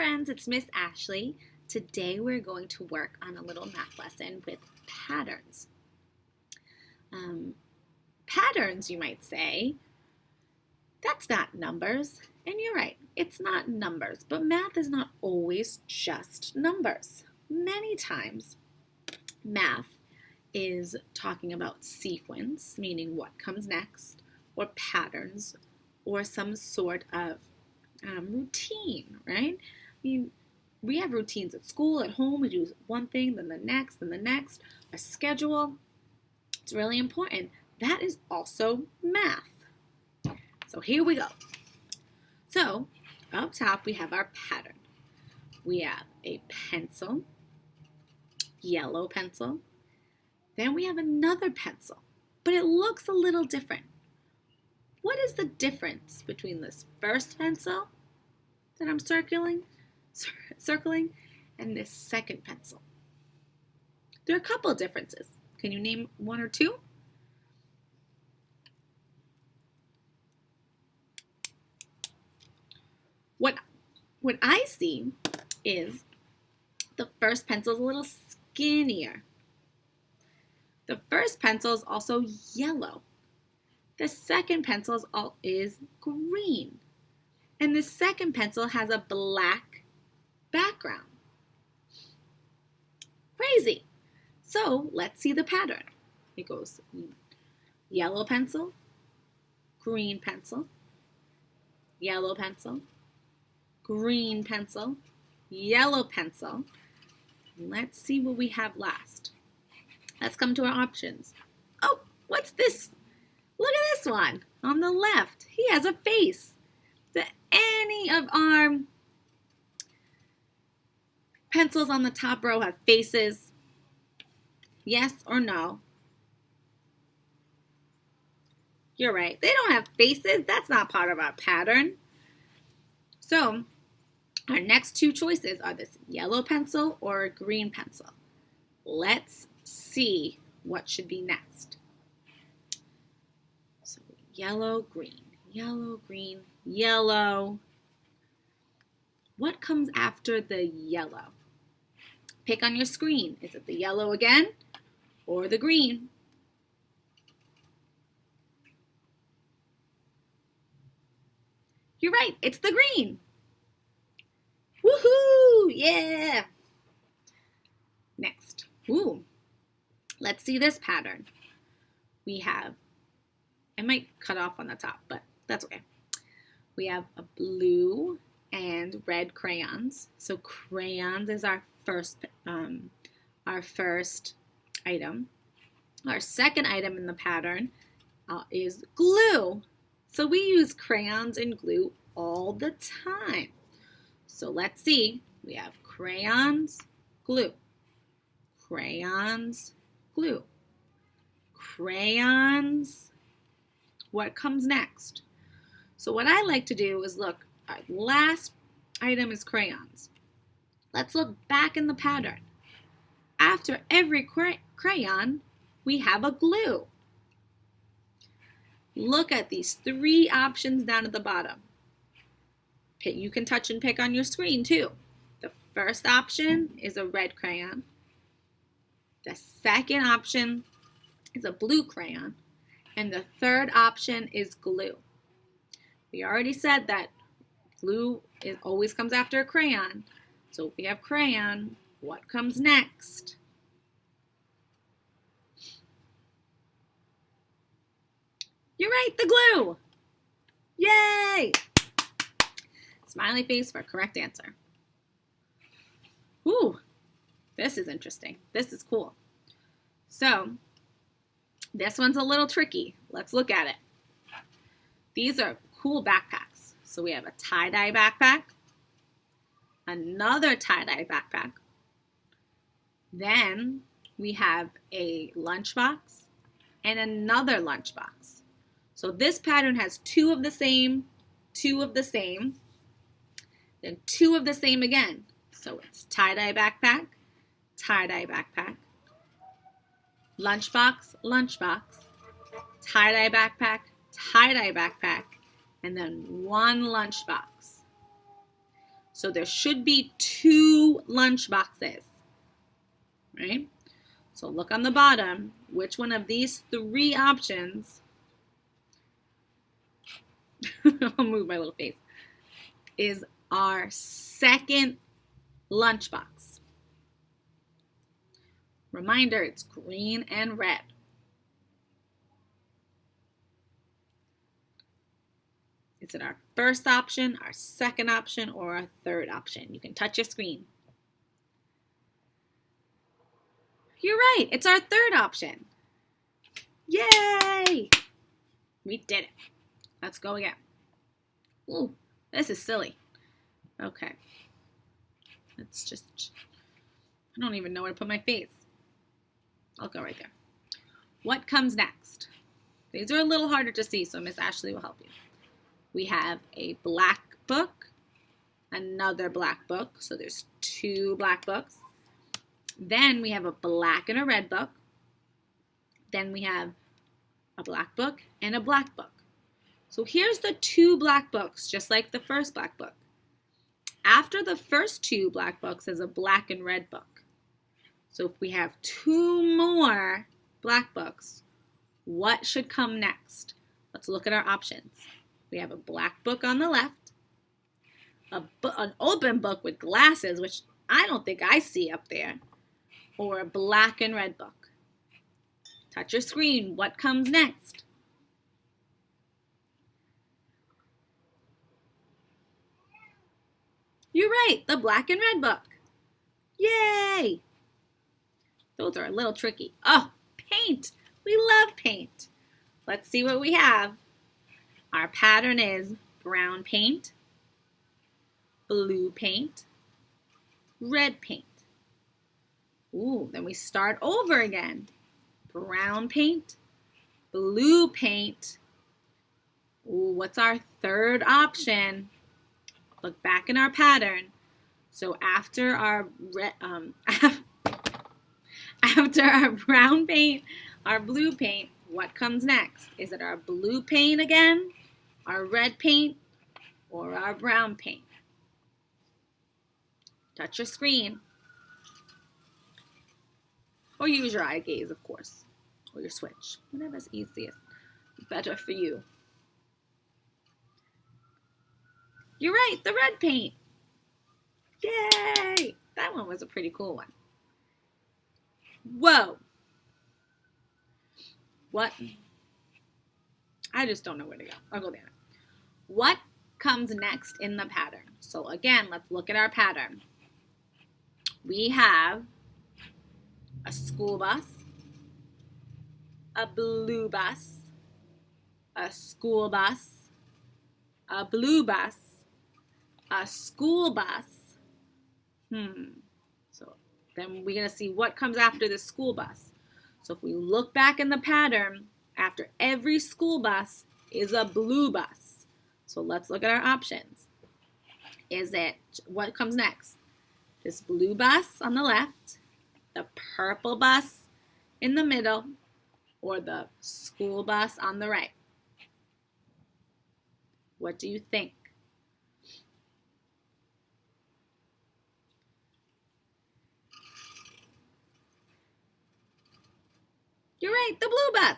friends, it's Miss Ashley. Today we're going to work on a little math lesson with patterns. Patterns, you might say, that's not numbers. And you're right, it's not numbers, but math is not always just numbers. Many times, math is talking about sequence, meaning what comes next, or patterns, or some sort of routine, right? I mean, we have routines at school, at home. We do one thing, then the next, then the next. A schedule, it's really important. That is also math. So here we go. So up top, we have our pattern. We have a pencil, yellow pencil. Then we have another pencil, but it looks a little different. What is the difference between this first pencil that I'm circling and this second pencil? There are a couple of differences. Can you name one or two? What I see is the first pencil is a little skinnier. The first pencil is also yellow. The second pencil is green. And the second pencil has a black background. Crazy. So let's see the pattern. It goes yellow pencil, green pencil, yellow pencil, green pencil, yellow pencil. Let's see what we have last. Let's come to our options. Oh, what's this? Look at this one on the left. He has a face. Do any of our pencils on the top row have faces? Yes or no? You're right. They don't have faces. That's not part of our pattern. So our next two choices are this yellow pencil or a green pencil. Let's see what should be next. So yellow, green, yellow, green, yellow. What comes after the yellow? Pick on your screen. Is it the yellow again or the green? You're right, it's the green. Woohoo! Yeah! Next. Ooh. Let's see this pattern. We have, I might cut off on the top, but that's okay. We have a blue and red crayons. So crayons is our first item. Our second item in the pattern is glue. So we use crayons and glue all the time. So let's see. We have crayons, glue, crayons, glue, crayons. What comes next? So what I like to do is look, our last item is crayons. Let's look back in the pattern. After every crayon, we have a glue. Look at these three options down at the bottom. You can touch and pick on your screen too. The first option is a red crayon. The second option is a blue crayon. And the third option is glue. We already said that glue always comes after a crayon. So if we have crayon, what comes next? You're right, the glue. Yay! Smiley face for correct answer. Ooh, this is interesting. This is cool. So, this one's a little tricky. Let's look at it. These are cool backpacks. So we have a tie-dye backpack, another tie-dye backpack. Then we have a lunchbox and another lunchbox. So this pattern has two of the same, then two of the same again. So it's tie-dye backpack, lunchbox, tie-dye backpack, and then one lunchbox. So there should be 2 lunch boxes, right? So look on the bottom, which one of these 3 options, I'll move my little face, is our second lunchbox. Reminder, it's green and red. Is it our first option, our second option, or our third option? You can touch your screen. You're right, it's our third option. Yay! We did it. Let's go again. Ooh, this is silly. Okay. Let's just, I don't even know where to put my face. I'll go right there. What comes next? These are a little harder to see, so Miss Ashley will help you. We have a black book, another black book, so there's 2 black books. Then we have a black and a red book. Then we have a black book and a black book. So here's the 2 black books, just like the first black book. After the first 2 black books is a black and red book. So if we have 2 more black books, what should come next? Let's look at our options. We have a black book on the left, an open book with glasses, which I don't think I see up there, or a black and red book. Touch your screen. What comes next? You're right, the black and red book. Yay! Those are a little tricky. Oh, paint. We love paint. Let's see what we have. Our pattern is brown paint, blue paint, red paint. Ooh, then we start over again. Brown paint, blue paint. Ooh, what's our third option? Look back in our pattern. So after our after our brown paint, our blue paint, what comes next? Is it our blue paint again, our red paint, or our brown paint? Touch your screen. Or use your eye gaze, of course, or your switch. Whatever's easiest, better for you. You're right, the red paint. Yay! That one was a pretty cool one. Whoa. What? I just don't know where to go. I'll go there. What comes next in the pattern? So again, let's look at our pattern. We have a school bus, a blue bus, a school bus, a blue bus, a school bus. So then we're going to see what comes after the school bus. So if we look back in the pattern, after every school bus is a blue bus. So let's look at our options. Is it, what comes next? This blue bus on the left, the purple bus in the middle, or the school bus on the right? What do you think? You're right, the blue bus.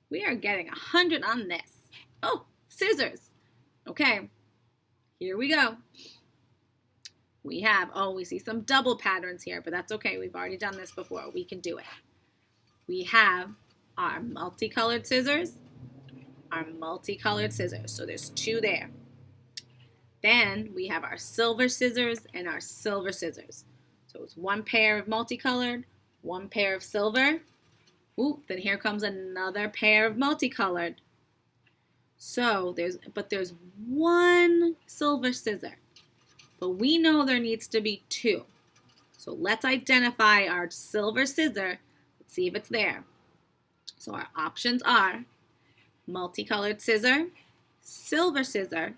We are getting 100 on this. Oh, scissors. Okay, here we go. We have, we see some double patterns here, but that's okay. We've already done this before. We can do it. We have our multicolored scissors, So there's 2 there. Then we have our silver scissors and our silver scissors. So it's 1 pair of multicolored, 1 pair of silver. Ooh, then here comes another pair of multicolored. So there's 1 silver scissor, but we know there needs to be 2. So let's identify our silver scissor. Let's see if it's there. So our options are multicolored scissor, silver scissor,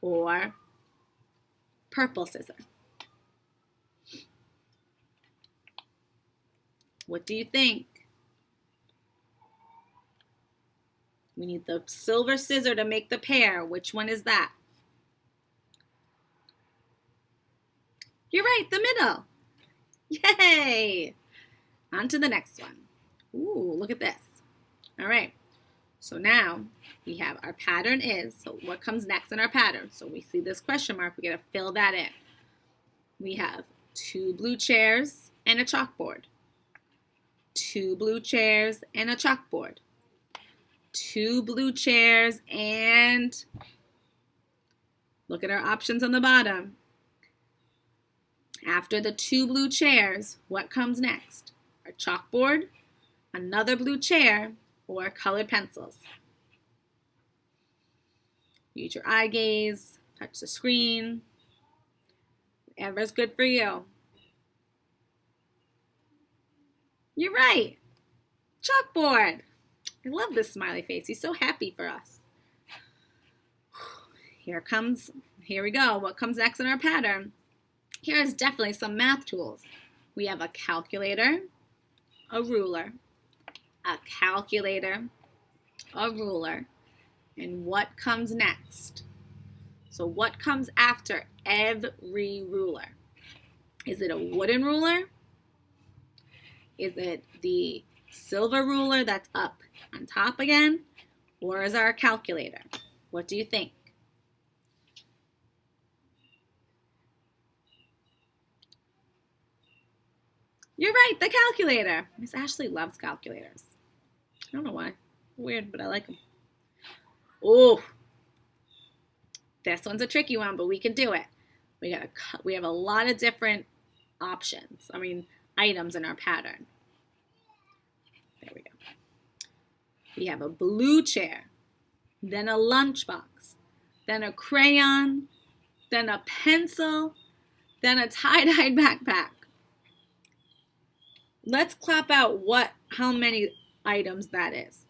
or purple scissor. What do you think? We need the silver scissor to make the pair. Which one is that? You're right, the middle. Yay! On to the next one. Ooh, look at this. All right, so now we have our pattern is, so what comes next in our pattern? So we see this question mark, we gotta fill that in. We have 2 blue chairs and a chalkboard. 2 blue chairs and a chalkboard. 2 blue chairs and look at our options on the bottom. After the 2 blue chairs, what comes next? Our chalkboard, another blue chair, or colored pencils. Use your eye gaze, touch the screen, whatever's good for you. You're right, chalkboard. I love this smiley face. He's so happy for us. Here we go. What comes next in our pattern? Here is definitely some math tools. We have a calculator, a ruler, a calculator, a ruler, and what comes next? So what comes after every ruler? Is it a wooden ruler? Is it the silver ruler that's up on top again? Or is our calculator? What do you think? You're right, the calculator. Miss Ashley loves calculators. I don't know why. Weird, but I like them. Oh, this one's a tricky one, but we can do it. We have a lot of different items in our pattern. There we go. We have a blue chair, then a lunchbox, then a crayon, then a pencil, then a tie-dyed backpack. Let's clap out how many items that is.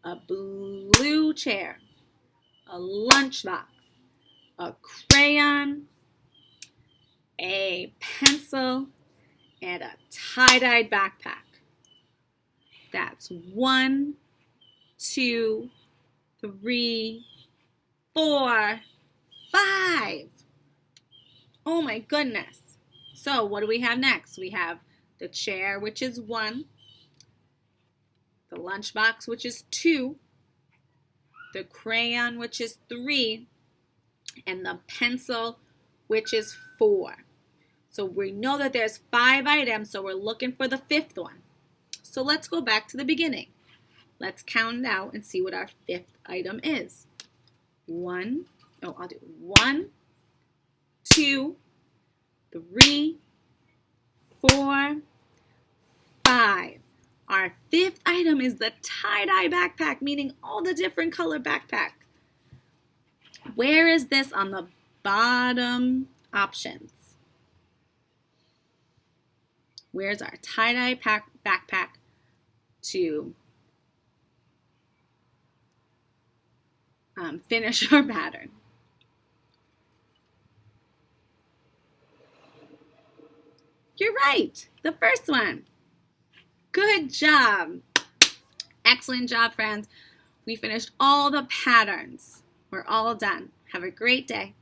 A blue chair, a lunchbox, a crayon, a pencil, and a tie-dyed backpack. That's 1, 2, 3, 4, 5. Oh my goodness. So what do we have next? We have the chair, which is 1, the lunchbox, which is 2, the crayon, which is 3, and the pencil, which is 4. So we know that there's 5 items, so we're looking for the 5th one. So let's go back to the beginning. Let's count it out and see what our 5th item is. 1, 2, 3, 4, 5. Our 5th item is the tie-dye backpack, meaning all the different color backpack. Where is this on the bottom options? Where's our tie-dye backpack to finish our pattern? You're right, the first one. Good job. Excellent job, friends. We finished all the patterns. We're all done. Have a great day.